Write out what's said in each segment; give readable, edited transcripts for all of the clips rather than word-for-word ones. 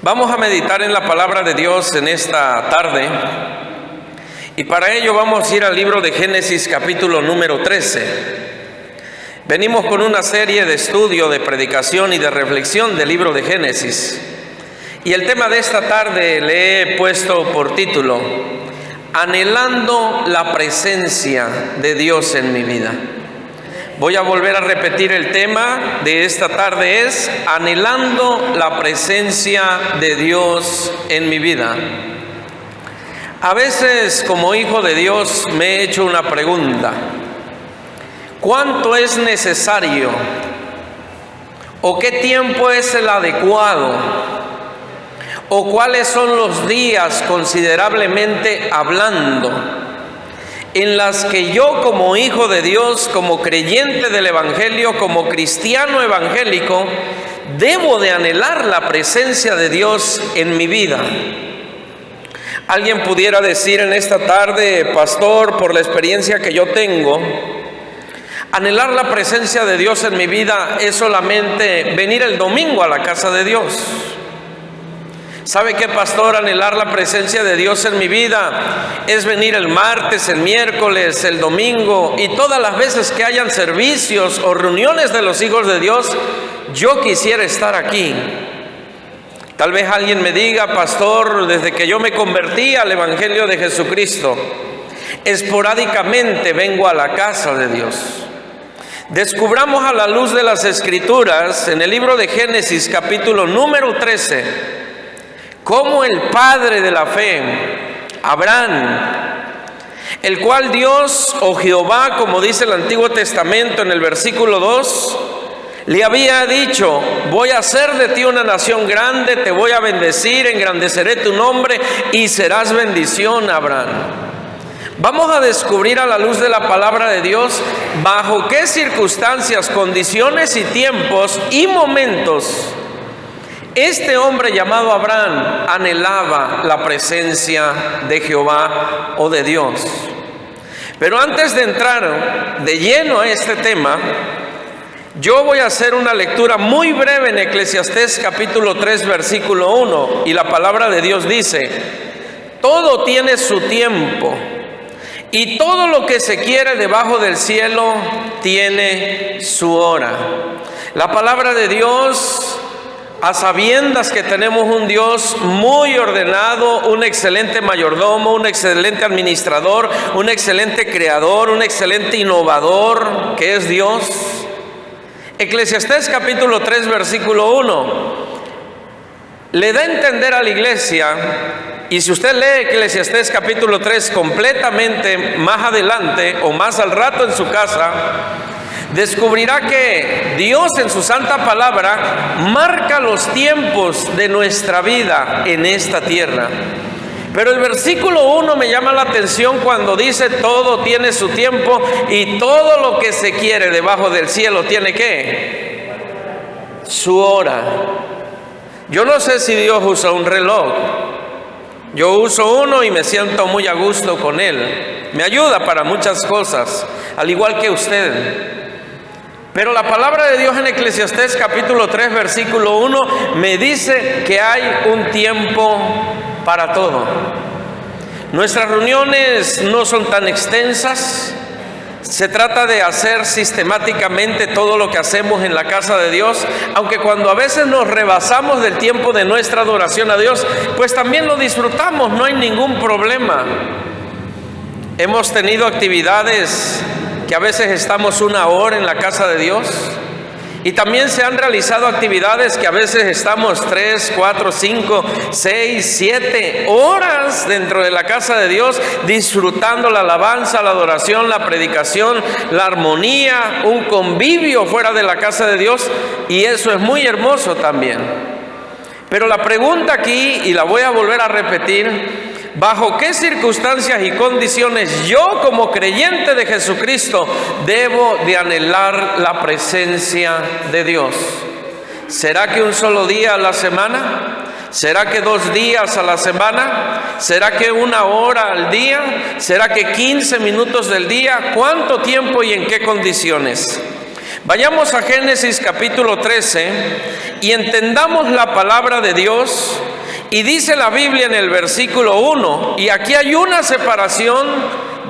Vamos a meditar en la palabra de Dios en esta tarde y para ello vamos a ir al libro de Génesis capítulo número 13. Venimos con una serie de estudio, de predicación y de reflexión del libro de Génesis. Y el tema de esta tarde le he puesto por título, Anhelando la presencia de Dios en mi vida. Voy a volver a repetir el tema de esta tarde, es anhelando la presencia de Dios en mi vida. A veces, como hijo de Dios, me he hecho una pregunta. ¿Cuánto es necesario o qué tiempo es el adecuado o cuáles son los días, considerablemente hablando, en las que yo como hijo de Dios, como creyente del Evangelio, como cristiano evangélico, debo de anhelar la presencia de Dios en mi vida? Alguien pudiera decir en esta tarde, pastor, por la experiencia que yo tengo, anhelar la presencia de Dios en mi vida es solamente venir el domingo a la casa de Dios. ¿Sabe qué, pastor? Anhelar la presencia de Dios en mi vida es venir el martes, el miércoles, el domingo y todas las veces que hayan servicios o reuniones de los hijos de Dios, yo quisiera estar aquí. Tal vez alguien me diga, pastor, desde que yo me convertí al Evangelio de Jesucristo, esporádicamente vengo a la casa de Dios. Descubramos a la luz de las Escrituras, en el libro de Génesis capítulo número 13, cómo el padre de la fe, Abraham, el cual Dios o Jehová, como dice el Antiguo Testamento en el versículo 2, le había dicho, voy a hacer de ti una nación grande, te voy a bendecir, engrandeceré tu nombre y serás bendición, Abraham. Vamos a descubrir a la luz de la palabra de Dios bajo qué circunstancias, condiciones y tiempos y momentos este hombre llamado Abraham anhelaba la presencia de Jehová o de Dios. Pero antes de entrar de lleno a este tema, yo voy a hacer una lectura muy breve en Eclesiastés capítulo 3 versículo 1, y la palabra de Dios dice, todo tiene su tiempo y todo lo que se quiere debajo del cielo tiene su hora. La palabra de Dios, a sabiendas que tenemos un Dios muy ordenado, un excelente mayordomo, un excelente administrador, un excelente creador, un excelente innovador, que es Dios. Eclesiastés capítulo 3 versículo 1 le da a entender a la iglesia, y si usted lee Eclesiastés capítulo 3 completamente más adelante o más al rato en su casa, descubrirá que Dios en su santa palabra marca los tiempos de nuestra vida en esta tierra. Pero el versículo 1 me llama la atención cuando dice todo tiene su tiempo y todo lo que se quiere debajo del cielo tiene ¿qué? Su hora. Yo no sé si Dios usa un reloj. Yo uso uno y me siento muy a gusto con él. Me ayuda para muchas cosas, al igual que usted. Pero la palabra de Dios en Eclesiastés capítulo 3 versículo 1 me dice que hay un tiempo para todo. Nuestras reuniones no son tan extensas. Se trata de hacer sistemáticamente todo lo que hacemos en la casa de Dios, aunque cuando a veces nos rebasamos del tiempo de nuestra adoración a Dios, pues también lo disfrutamos, no hay ningún problema. Hemos tenido actividades que a veces estamos 1 hora en la casa de Dios, y también se han realizado actividades que a veces estamos 3, 4, 5, 6, 7 horas dentro de la casa de Dios, disfrutando la alabanza, la adoración, la predicación, la armonía, un convivio fuera de la casa de Dios, y eso es muy hermoso también. Pero la pregunta aquí, y la voy a volver a repetir, ¿bajo qué circunstancias y condiciones yo como creyente de Jesucristo debo de anhelar la presencia de Dios? ¿Será que un solo día a la semana? ¿Será que 2 días a la semana? ¿Será que 1 hora al día? ¿Será que 15 minutos del día? ¿Cuánto tiempo y en qué condiciones? Vayamos a Génesis capítulo 13 y entendamos la palabra de Dios Y dice la Biblia en el versículo 1, y aquí hay una separación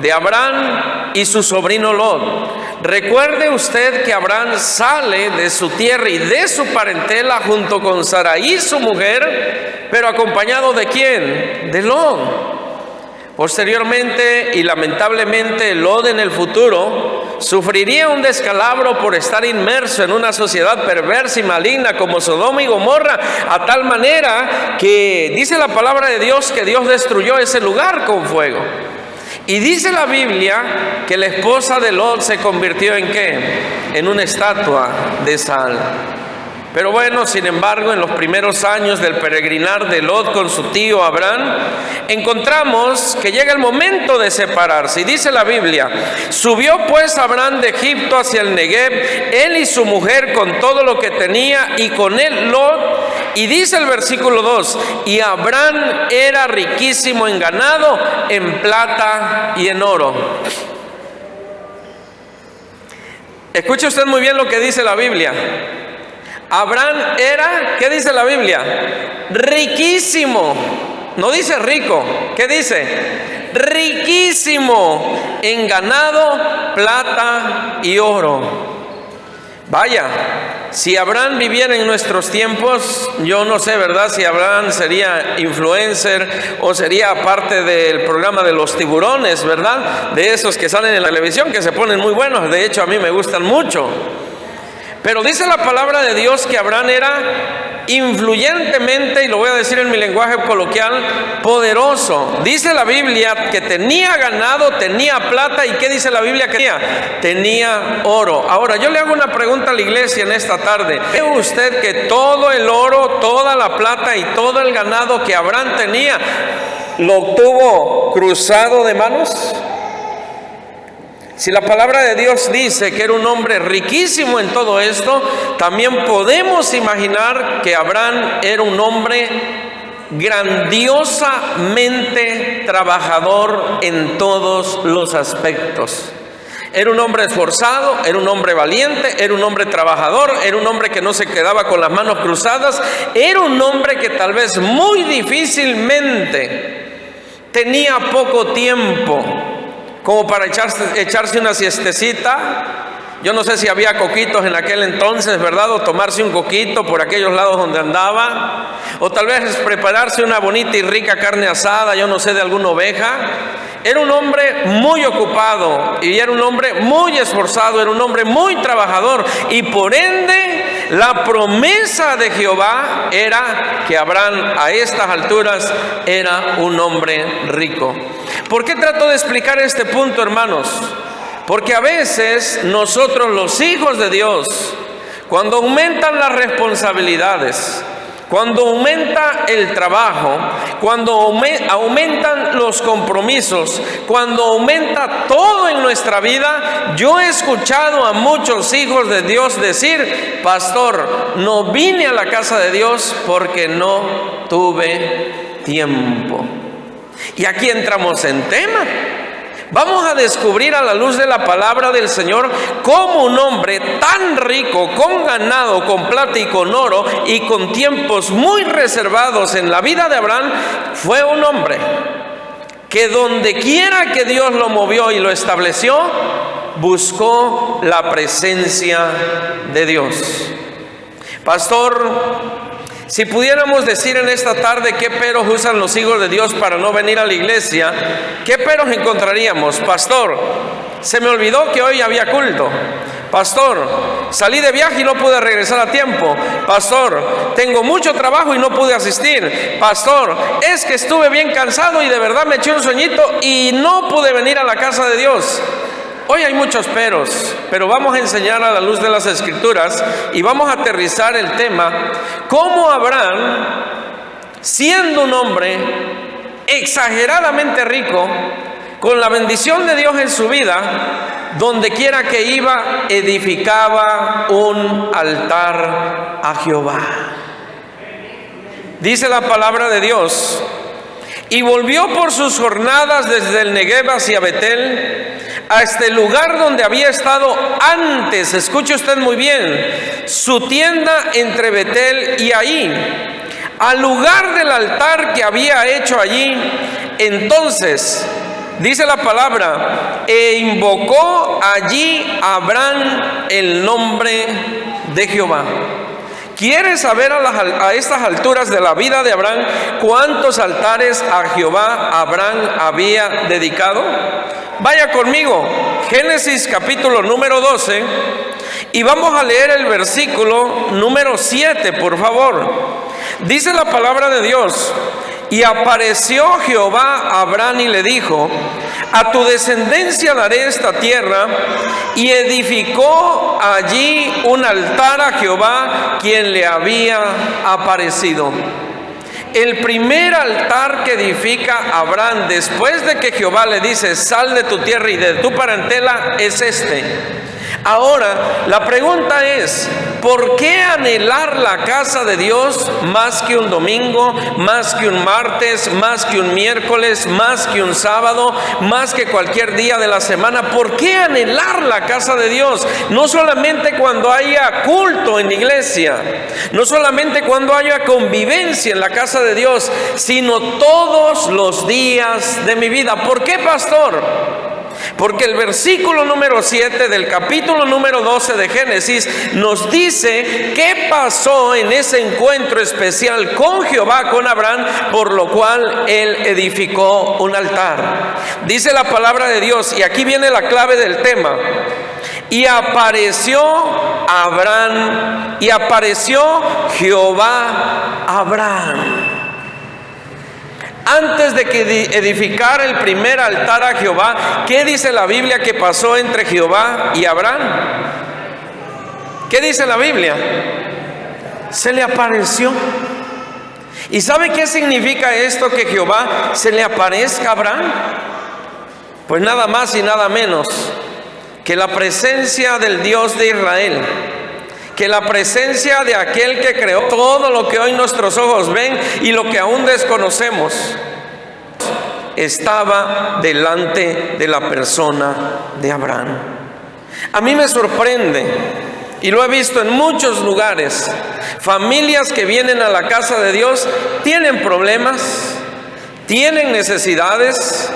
de Abraham y su sobrino Lot. Recuerde usted que Abraham sale de su tierra y de su parentela junto con Sarai, su mujer, pero acompañado ¿de quién? De Lot. Posteriormente y lamentablemente Lot en el futuro sufriría un descalabro por estar inmerso en una sociedad perversa y maligna como Sodoma y Gomorra, a tal manera que dice la palabra de Dios que Dios destruyó ese lugar con fuego. Y dice la Biblia que la esposa de Lot se convirtió ¿en qué? En una estatua de sal. Pero bueno, sin embargo, en los primeros años del peregrinar de Lot con su tío Abraham, encontramos que llega el momento de separarse. Y dice la Biblia, subió pues Abraham de Egipto hacia el Negev, él y su mujer con todo lo que tenía, y con él Lot. Y dice el versículo 2, y Abraham era riquísimo en ganado, en plata y en oro. Escuche usted muy bien lo que dice la Biblia. Abraham era, ¿qué dice la Biblia? Riquísimo. No dice rico, ¿qué dice? Riquísimo en ganado, plata y oro. Vaya, si Abraham viviera en nuestros tiempos, yo no sé, ¿verdad? Si Abraham sería influencer o sería parte del programa de los tiburones, ¿verdad? De esos que salen en la televisión, que se ponen muy buenos. De hecho, a mí me gustan mucho. Pero dice la palabra de Dios que Abraham era influyentemente, y lo voy a decir en mi lenguaje coloquial, poderoso. Dice la Biblia que tenía ganado, tenía plata, y ¿qué dice la Biblia que tenía? Tenía oro. Ahora, yo le hago una pregunta a la iglesia en esta tarde. ¿Ve usted que todo el oro, toda la plata y todo el ganado que Abraham tenía, lo obtuvo cruzado de manos? Si la palabra de Dios dice que era un hombre riquísimo en todo esto, también podemos imaginar que Abraham era un hombre grandiosamente trabajador en todos los aspectos. Era un hombre esforzado, era un hombre valiente, era un hombre trabajador, era un hombre que no se quedaba con las manos cruzadas, era un hombre que tal vez muy difícilmente tenía poco tiempo como para echarse una siestecita. Yo no sé si había coquitos en aquel entonces, ¿verdad? O tomarse un coquito por aquellos lados donde andaba. O tal vez prepararse una bonita y rica carne asada, yo no sé, de alguna oveja. Era un hombre muy ocupado y era un hombre muy esforzado, era un hombre muy trabajador. Y por ende, la promesa de Jehová era que Abraham a estas alturas era un hombre rico. ¿Por qué trato de explicar este punto, hermanos? Porque a veces nosotros, los hijos de Dios, cuando aumentan las responsabilidades, cuando aumenta el trabajo, cuando aumentan los compromisos, cuando aumenta todo en nuestra vida, yo he escuchado a muchos hijos de Dios decir: pastor, no vine a la casa de Dios porque no tuve tiempo. Y aquí entramos en tema. Vamos a descubrir a la luz de la palabra del Señor cómo un hombre tan rico, con ganado, con plata y con oro, y con tiempos muy reservados en la vida de Abraham, fue un hombre que donde quiera que Dios lo movió y lo estableció, buscó la presencia de Dios. Pastor, si pudiéramos decir en esta tarde qué peros usan los hijos de Dios para no venir a la iglesia, ¿qué peros encontraríamos? Pastor, se me olvidó que hoy había culto. Pastor, salí de viaje y no pude regresar a tiempo. Pastor, tengo mucho trabajo y no pude asistir. Pastor, es que estuve bien cansado y de verdad me eché un sueñito y no pude venir a la casa de Dios. Hoy hay muchos peros, pero vamos a enseñar a la luz de las Escrituras y vamos a aterrizar el tema: cómo Abraham, siendo un hombre exageradamente rico, con la bendición de Dios en su vida, donde quiera que iba, edificaba un altar a Jehová. Dice la palabra de Dios: y volvió por sus jornadas desde el Negev hacia Betel, hasta el lugar donde había estado antes. Escuche usted muy bien: su tienda entre Betel y Ahí, al lugar del altar que había hecho allí. Entonces, dice la palabra, e invocó allí Abraham el nombre de Jehová. ¿Quieres saber a estas alturas de la vida de Abraham cuántos altares a Jehová Abraham había dedicado? Vaya conmigo, Génesis capítulo número 12, y vamos a leer el versículo número 7, por favor. Dice la palabra de Dios: y apareció Jehová a Abraham y le dijo: a tu descendencia daré esta tierra. Y edificó allí un altar a Jehová, quien le había aparecido. El primer altar que edifica Abraham después de que Jehová le dice: sal de tu tierra y de tu parentela, es este. Ahora, la pregunta es: ¿por qué anhelar la casa de Dios más que un domingo, más que un martes, más que un miércoles, más que un sábado, más que cualquier día de la semana? ¿Por qué anhelar la casa de Dios? No solamente cuando haya culto en la iglesia, no solamente cuando haya convivencia en la casa de Dios, sino todos los días de mi vida. ¿Por qué, pastor? Porque el versículo número 7 del capítulo número 12 de Génesis nos dice qué pasó en ese encuentro especial con Jehová, con Abraham, por lo cual él edificó un altar. Dice la palabra de Dios, y aquí viene la clave del tema: y apareció Abraham, y apareció Jehová a Abraham. Antes de que edificara el primer altar a Jehová, ¿qué dice la Biblia que pasó entre Jehová y Abraham? ¿Qué dice la Biblia? Se le apareció. ¿Y sabe qué significa esto, que Jehová se le aparezca a Abraham? Pues nada más y nada menos que la presencia del Dios de Israel, que la presencia de aquel que creó todo lo que hoy nuestros ojos ven y lo que aún desconocemos, estaba delante de la persona de Abraham. A mí me sorprende, y lo he visto en muchos lugares, familias que vienen a la casa de Dios, tienen problemas, tienen necesidades,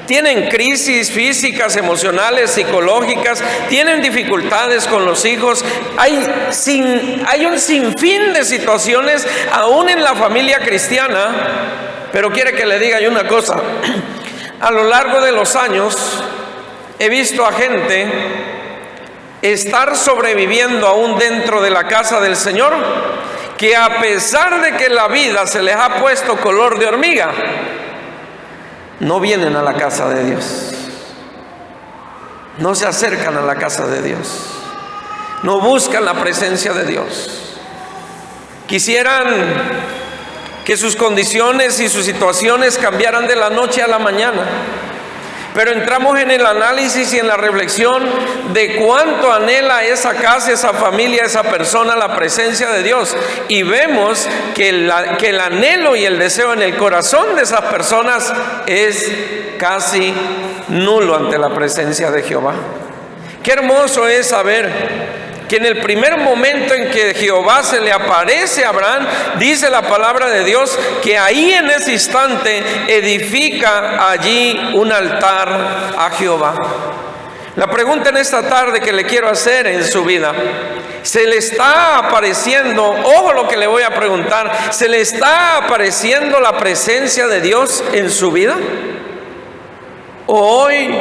tienen crisis físicas, emocionales, psicológicas, tienen dificultades con los hijos. Hay un sinfín de situaciones aún en la familia cristiana. Pero quiere que le diga yo una cosa: a lo largo de los años he visto a gente estar sobreviviendo aún dentro de la casa del Señor, que a pesar de que la vida se les ha puesto color de hormiga, no vienen a la casa de Dios, no se acercan a la casa de Dios, no buscan la presencia de Dios. Quisieran que sus condiciones y sus situaciones cambiaran de la noche a la mañana, pero entramos en el análisis y en la reflexión de cuánto anhela esa casa, esa familia, esa persona la presencia de Dios, y vemos que el anhelo y el deseo en el corazón de esas personas es casi nulo ante la presencia de Jehová. Qué hermoso es saber que en el primer momento en que Jehová se le aparece a Abraham, dice la palabra de Dios que ahí en ese instante edifica allí un altar a Jehová. La pregunta en esta tarde que le quiero hacer en su vida: ¿se le está apareciendo, ojo lo que le voy a preguntar, se le está apareciendo la presencia de Dios en su vida? ¿O hoy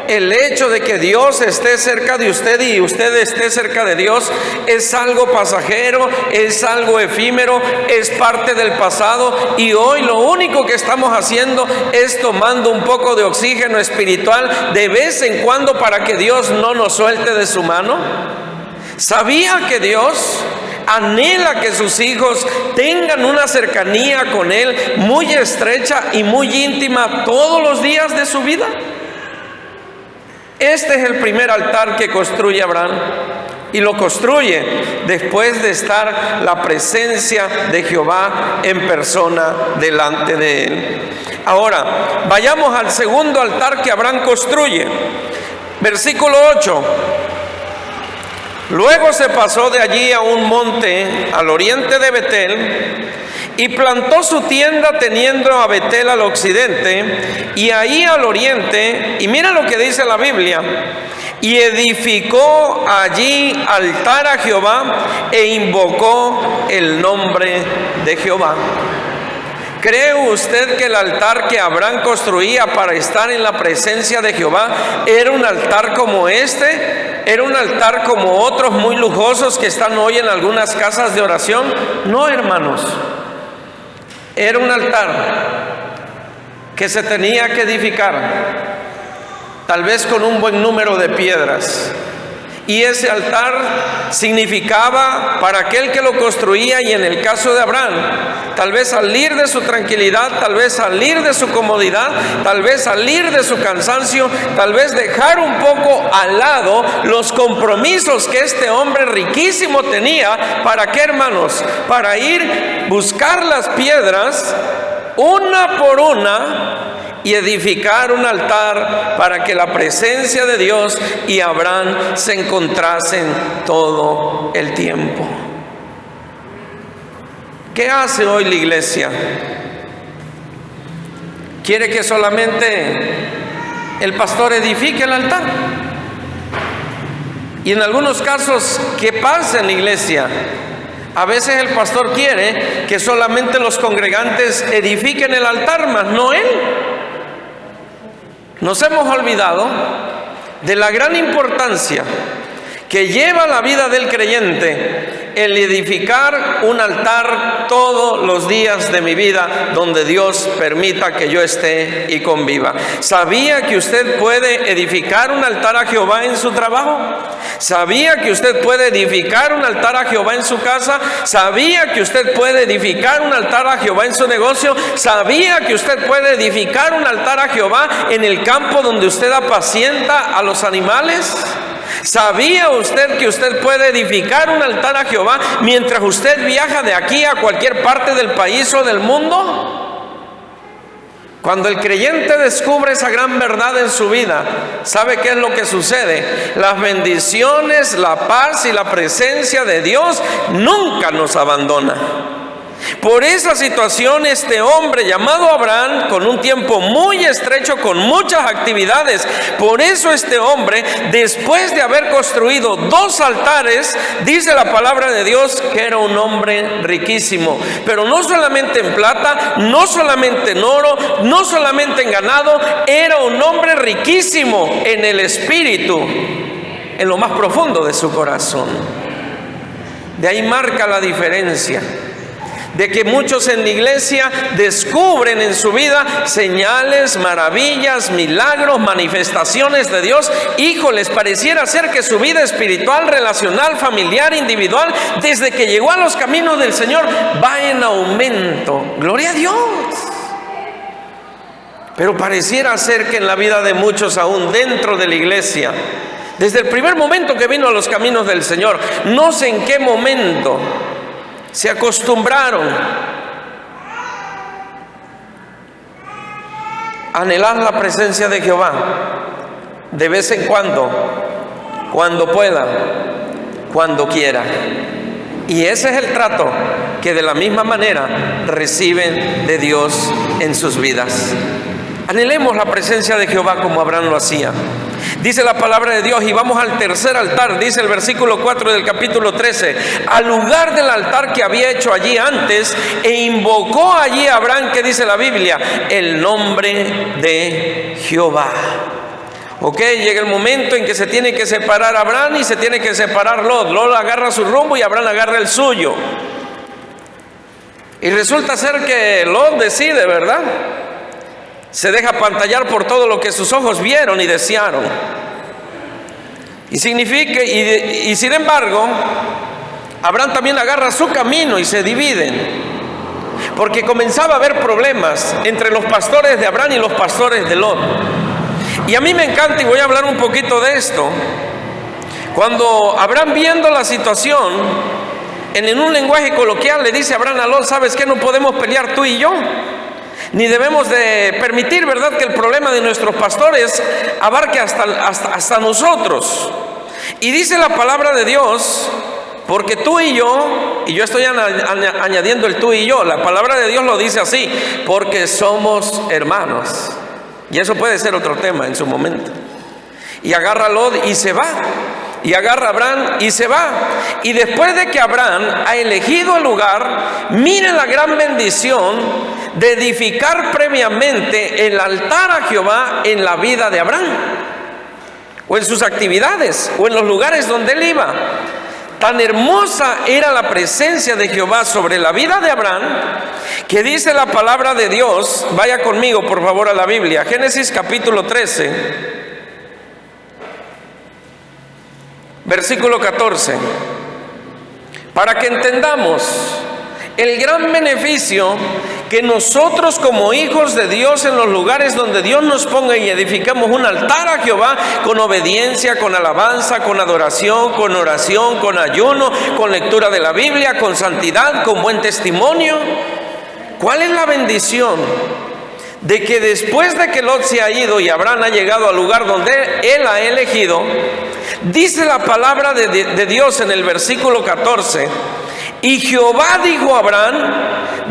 el hecho de que Dios esté cerca de usted y usted esté cerca de Dios es algo pasajero, es algo efímero, es parte del pasado, y hoy lo único que estamos haciendo es tomando un poco de oxígeno espiritual de vez en cuando para que Dios no nos suelte de su mano? ¿Sabía que Dios anhela que sus hijos tengan una cercanía con Él muy estrecha y muy íntima todos los días de su vida? Este es el primer altar que construye Abraham, y lo construye después de estar la presencia de Jehová en persona delante de él. Ahora, vayamos al segundo altar que Abraham construye. Versículo 8. Luego se pasó de allí a un monte al oriente de Betel y plantó su tienda teniendo a Betel al occidente y ahí al oriente. Y mira lo que dice la Biblia: y edificó allí altar a Jehová e invocó el nombre de Jehová. ¿Cree usted que el altar que Abraham construía para estar en la presencia de Jehová era un altar como este? ¿Era un altar como otros muy lujosos que están hoy en algunas casas de oración? No, hermanos. Era un altar que se tenía que edificar, tal vez con un buen número de piedras. Y ese altar significaba para aquel que lo construía, y en el caso de Abraham, tal vez salir de su tranquilidad, tal vez salir de su comodidad, tal vez salir de su cansancio, tal vez dejar un poco al lado los compromisos que este hombre riquísimo tenía. ¿Para qué, hermanos? Para ir buscar las piedras una por una y edificar un altar para que la presencia de Dios y Abraham se encontrasen todo el tiempo. ¿Qué hace hoy la iglesia? ¿Quiere que solamente el pastor edifique el altar? Y en algunos casos, ¿qué pasa en la iglesia? A veces el pastor quiere que solamente los congregantes edifiquen el altar, mas no él. Nos hemos olvidado de la gran importancia que lleva la vida del creyente el edificar un altar todos los días de mi vida donde Dios permita que yo esté y conviva. ¿Sabía que usted puede edificar un altar a Jehová en su trabajo? ¿Sabía que usted puede edificar un altar a Jehová en su casa? ¿Sabía que usted puede edificar un altar a Jehová en su negocio? ¿Sabía que usted puede edificar un altar a Jehová en el campo donde usted apacienta a los animales? ¿Sabía usted que usted puede edificar un altar a Jehová mientras usted viaja de aquí a cualquier parte del país o del mundo? Cuando el creyente descubre esa gran verdad en su vida, ¿sabe qué es lo que sucede? Las bendiciones, la paz y la presencia de Dios nunca nos abandona. Por esa situación, este hombre llamado Abraham, con un tiempo muy estrecho, con muchas actividades, por eso este hombre, después de haber construido 2 altares, dice la palabra de Dios que era un hombre riquísimo, pero no solamente en plata, no solamente en oro, no solamente en ganado, era un hombre riquísimo en el espíritu, en lo más profundo de su corazón. De ahí marca la diferencia de que muchos en la iglesia descubren en su vida señales, maravillas, milagros, manifestaciones de Dios. Híjoles, pareciera ser que su vida espiritual, relacional, familiar, individual, desde que llegó a los caminos del Señor, va en aumento. Gloria a Dios. Pero pareciera ser que en la vida de muchos, aún dentro de la iglesia, desde el primer momento que vino a los caminos del Señor, no sé en qué momento, se acostumbraron a anhelar la presencia de Jehová de vez en cuando pueda, cuando quiera. Y ese es el trato que de la misma manera reciben de Dios en sus vidas. Anhelemos la presencia de Jehová como Abraham lo hacía. Dice la palabra de Dios, y vamos al tercer altar, dice el versículo 4 del capítulo 13, al lugar del altar que había hecho allí antes, e invocó allí a Abraham, que dice la Biblia, el nombre de Jehová. Ok, llega el momento en que se tiene que separar Abraham y se tiene que separar Lot. Lot agarra su rumbo y Abraham agarra el suyo. Y resulta ser que Lot decide, ¿verdad? Se deja apantallar por todo lo que sus ojos vieron y desearon. Y sin embargo, Abraham también agarra su camino y se dividen, porque comenzaba a haber problemas entre los pastores de Abraham y los pastores de Lot. Y a mí me encanta, y voy a hablar un poquito de esto, cuando Abraham, viendo la situación, en un lenguaje coloquial le dice a Abraham a Lot, ¿sabes qué? No podemos pelear tú y yo, ni debemos de permitir, ¿verdad?, que el problema de nuestros pastores abarque hasta nosotros. Y dice la palabra de Dios, porque tú y yo estoy añadiendo el tú y yo, la palabra de Dios lo dice así, porque somos hermanos. Y eso puede ser otro tema en su momento. Y agarra a Lot y se va. Y agarra a Abraham y se va. Y después de que Abraham ha elegido el lugar, miren la gran bendición de edificar previamente el altar a Jehová en la vida de Abraham, o en sus actividades, o en los lugares donde él iba. Tan hermosa era la presencia de Jehová sobre la vida de Abraham, que dice la palabra de Dios, vaya conmigo por favor a la Biblia, Génesis capítulo 13, versículo 14, para que entendamos el gran beneficio que nosotros como hijos de Dios, en los lugares donde Dios nos ponga y edificamos un altar a Jehová, con obediencia, con alabanza, con adoración, con oración, con ayuno, con lectura de la Biblia, con santidad, con buen testimonio. ¿Cuál es la bendición? De que después de que Lot se ha ido y Abraham ha llegado al lugar donde él ha elegido, dice la palabra de Dios en el versículo 14, y Jehová dijo a Abraham,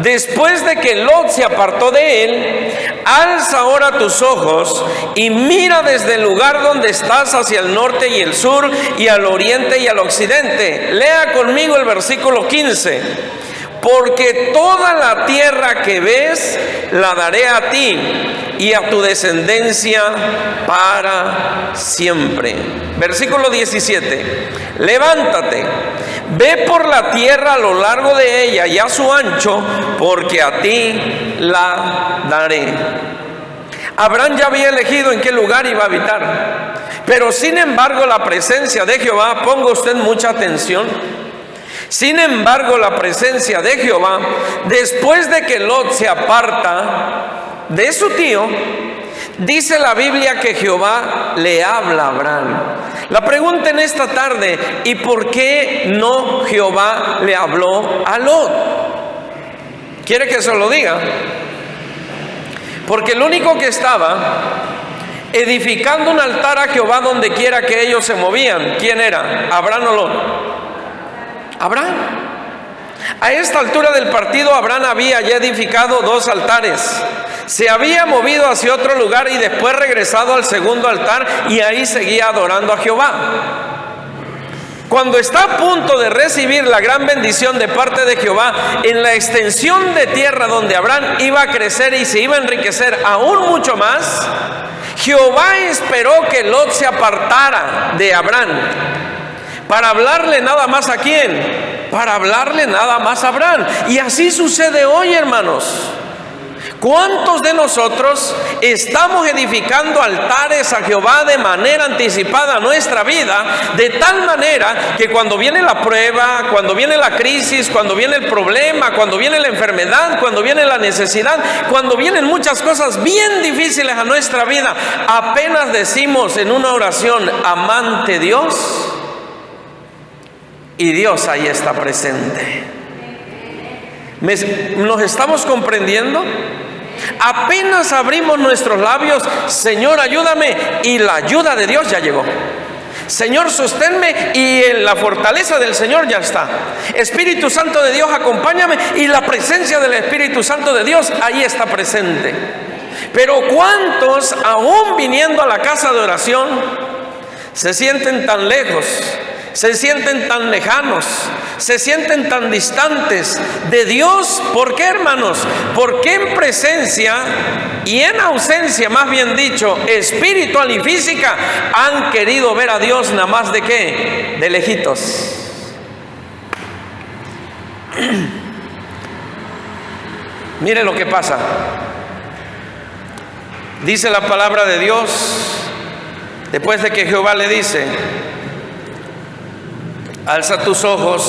después de que Lot se apartó de él, alza ahora tus ojos y mira desde el lugar donde estás hacia el norte y el sur y al oriente y al occidente. Lea conmigo el versículo 15. Porque toda la tierra que ves la daré a ti y a tu descendencia para siempre. Versículo 17. Levántate, ve por la tierra a lo largo de ella y a su ancho, porque a ti la daré. Abraham ya había elegido en qué lugar iba a habitar, pero sin embargo la presencia de Jehová, ponga usted mucha atención, sin embargo la presencia de Jehová, después de que Lot se aparta de su tío, dice la Biblia que Jehová le habla a Abraham. La pregunta en esta tarde, ¿y por qué no Jehová le habló a Lot? ¿Quiere que se lo diga? Porque el único que estaba edificando un altar a Jehová donde quiera que ellos se movían, ¿quién era? ¿Abraham o Lot? Abraham. A esta altura del partido, Abraham había ya edificado 2 altares. Se había movido hacia otro lugar y después regresado al segundo altar, y ahí seguía adorando a Jehová. Cuando está a punto de recibir la gran bendición de parte de Jehová, en la extensión de tierra donde Abraham iba a crecer y se iba a enriquecer aún mucho más, Jehová esperó que Lot se apartara de Abraham para hablarle nada más a quién, para hablarle nada más a Abraham. Y así sucede hoy, hermanos. ¿Cuántos de nosotros estamos edificando altares a Jehová de manera anticipada a nuestra vida, de tal manera que cuando viene la prueba, cuando viene la crisis, cuando viene el problema, cuando viene la enfermedad, cuando viene la necesidad, cuando vienen muchas cosas bien difíciles a nuestra vida, apenas decimos en una oración, amante Dios, y Dios ahí está presente? ¿Nos estamos comprendiendo? Apenas abrimos nuestros labios, Señor, ayúdame, y la ayuda de Dios ya llegó. Señor, sosténme, y en la fortaleza del Señor ya está. Espíritu Santo de Dios, acompáñame, y la presencia del Espíritu Santo de Dios ahí está presente. Pero ¿cuántos, aún viniendo a la casa de oración, se sienten tan lejos? Se sienten tan lejanos, se sienten tan distantes de Dios. ¿Por qué, hermanos? Porque en presencia y en ausencia, más bien dicho, espiritual y física, han querido ver a Dios nada más de qué, de lejitos. Mire lo que pasa. Dice la palabra de Dios, después de que Jehová le dice, alza tus ojos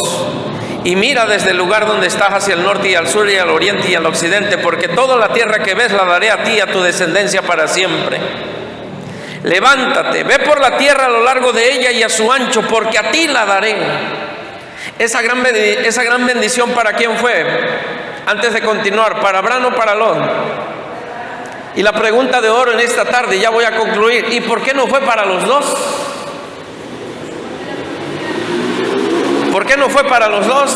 y mira desde el lugar donde estás hacia el norte y al sur y al oriente y al occidente, porque toda la tierra que ves la daré a ti y a tu descendencia para siempre. Levántate, ve por la tierra a lo largo de ella y a su ancho, porque a ti la daré. Esa gran bendición, ¿para quién fue? Antes de continuar, ¿para Abraham o para Lot? Y la pregunta de oro en esta tarde, ya voy a concluir, ¿y por qué no fue para los dos? ¿Por qué no fue para los dos?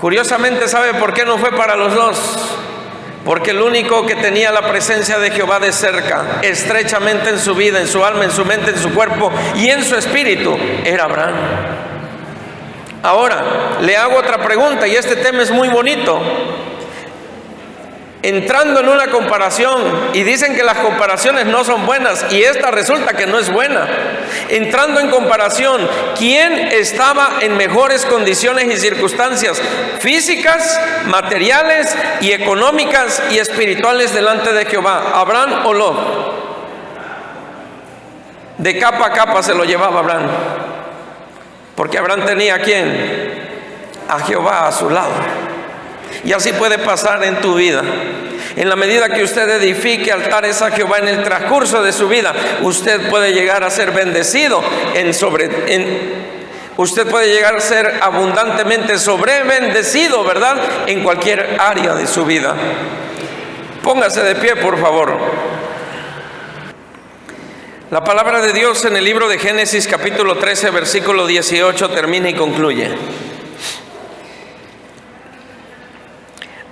Curiosamente, ¿sabe por qué no fue para los dos? Porque el único que tenía la presencia de Jehová de cerca, estrechamente en su vida, en su alma, en su mente, en su cuerpo y en su espíritu, era Abraham. Ahora, le hago otra pregunta, y este tema es muy bonito. Entrando en una comparación, y dicen que las comparaciones no son buenas, y esta resulta que no es buena. Entrando en comparación, ¿quién estaba en mejores condiciones y circunstancias físicas, materiales y económicas y espirituales delante de Jehová? ¿Abraham o Lot? De capa a capa se lo llevaba Abraham, porque Abraham tenía ¿a quién? A Jehová a su lado. Y así puede pasar en tu vida. En la medida que usted edifique altares a Jehová en el transcurso de su vida, usted puede llegar a ser bendecido usted puede llegar a ser abundantemente sobrebendecido, ¿verdad? En cualquier área de su vida. Póngase de pie, por favor. La palabra de Dios en el libro de Génesis capítulo 13, versículo 18 termina y concluye.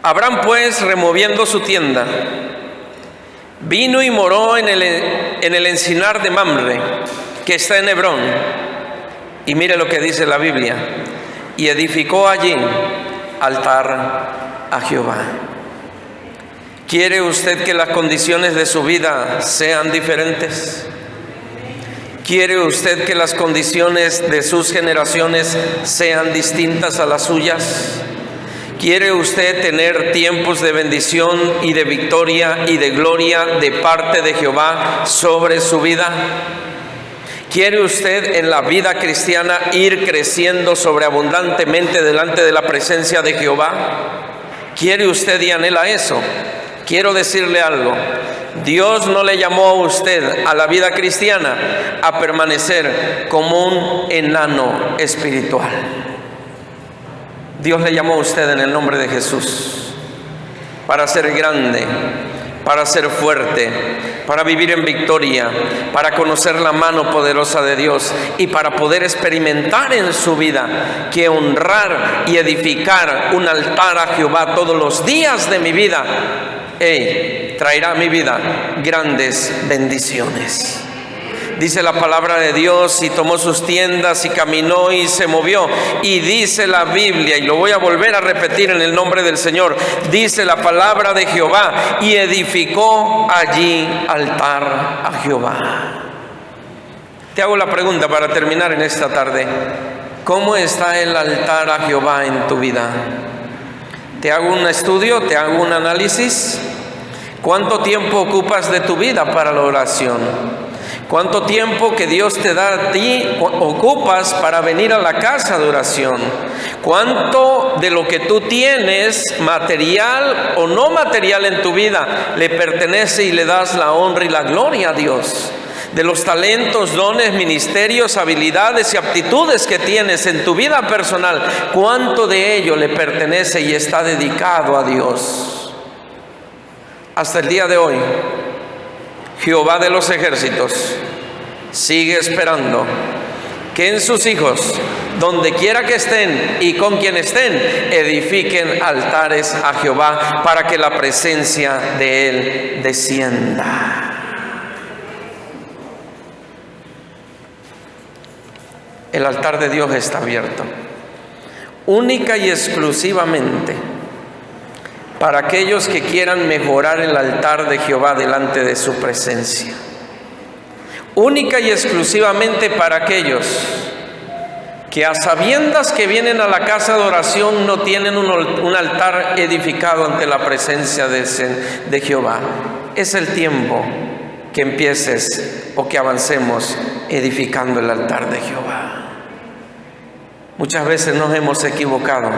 Abraham pues, removiendo su tienda, vino y moró en el encinar de Mamre, que está en Hebrón. Y mire lo que dice la Biblia: y edificó allí altar a Jehová. ¿Quiere usted que las condiciones de su vida sean diferentes? ¿Quiere usted que las condiciones de sus generaciones sean distintas a las suyas? ¿Quiere usted tener tiempos de bendición y de victoria y de gloria de parte de Jehová sobre su vida? ¿Quiere usted en la vida cristiana ir creciendo sobreabundantemente delante de la presencia de Jehová? ¿Quiere usted y anhela eso? Quiero decirle algo: Dios no le llamó a usted a la vida cristiana a permanecer como un enano espiritual. Dios le llamó a usted en el nombre de Jesús para ser grande, para ser fuerte, para vivir en victoria, para conocer la mano poderosa de Dios y para poder experimentar en su vida que honrar y edificar un altar a Jehová todos los días de mi vida traerá a mi vida grandes bendiciones. Dice la palabra de Dios: y tomó sus tiendas y caminó y se movió. Y dice la Biblia, y lo voy a volver a repetir en el nombre del Señor, dice la palabra de Jehová: y edificó allí altar a Jehová. Te hago la pregunta para terminar en esta tarde: ¿cómo está el altar a Jehová en tu vida? Te hago un estudio, te hago un análisis. ¿Cuánto tiempo ocupas de tu vida para la oración? ¿Cuánto tiempo que Dios te da a ti ocupas para venir a la casa de oración? ¿Cuánto de lo que tú tienes, material o no material en tu vida, le pertenece y le das la honra y la gloria a Dios? De los talentos, dones, ministerios, habilidades y aptitudes que tienes en tu vida personal, ¿cuánto de ello le pertenece y está dedicado a Dios? Hasta el día de hoy, Jehová de los ejércitos sigue esperando que en sus hijos, donde quiera que estén y con quien estén, edifiquen altares a Jehová para que la presencia de Él descienda. El altar de Dios está abierto, única y exclusivamente para aquellos que quieran mejorar el altar de Jehová delante de su presencia. Única y exclusivamente para aquellos que a sabiendas que vienen a la casa de oración no tienen un altar edificado ante la presencia de Jehová. Es el tiempo que empieces o que avancemos edificando el altar de Jehová. Muchas veces nos hemos equivocado,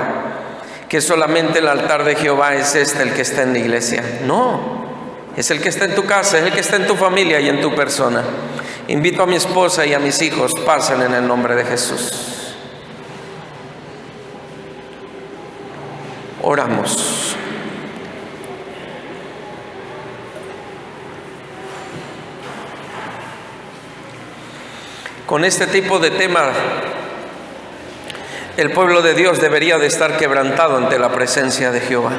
que solamente el altar de Jehová es el que está en la iglesia. No, es el que está en tu casa, es el que está en tu familia y en tu persona. Invito a mi esposa y a mis hijos, pasen en el nombre de Jesús. Oramos. Con este tipo de tema, el pueblo de Dios debería de estar quebrantado ante la presencia de Jehová.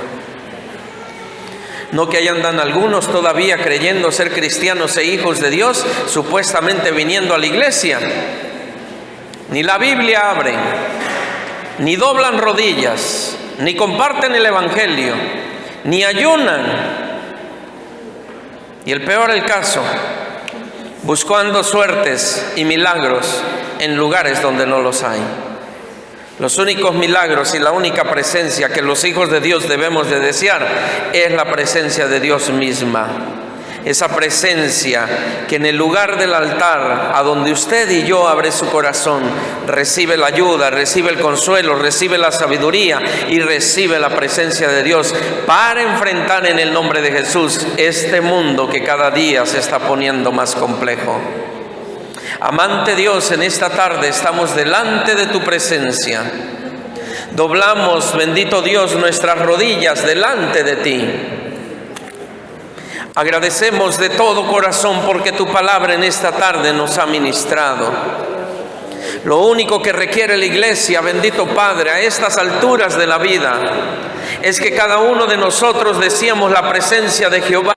No que ahí andan algunos todavía creyendo ser cristianos e hijos de Dios, supuestamente viniendo a la iglesia. Ni la Biblia abren, ni doblan rodillas, ni comparten el evangelio, ni ayunan. Y el peor el caso, buscando suertes y milagros en lugares donde no los hay. Los únicos milagros y la única presencia que los hijos de Dios debemos de desear es la presencia de Dios misma. Esa presencia que en el lugar del altar, a donde usted y yo abre su corazón, recibe la ayuda, recibe el consuelo, recibe la sabiduría y recibe la presencia de Dios para enfrentar en el nombre de Jesús este mundo que cada día se está poniendo más complejo. Amante Dios, en esta tarde estamos delante de tu presencia. Doblamos, bendito Dios, nuestras rodillas delante de ti. Agradecemos de todo corazón porque tu palabra en esta tarde nos ha ministrado. Lo único que requiere la iglesia, bendito Padre, a estas alturas de la vida, es que cada uno de nosotros deseamos la presencia de Jehová.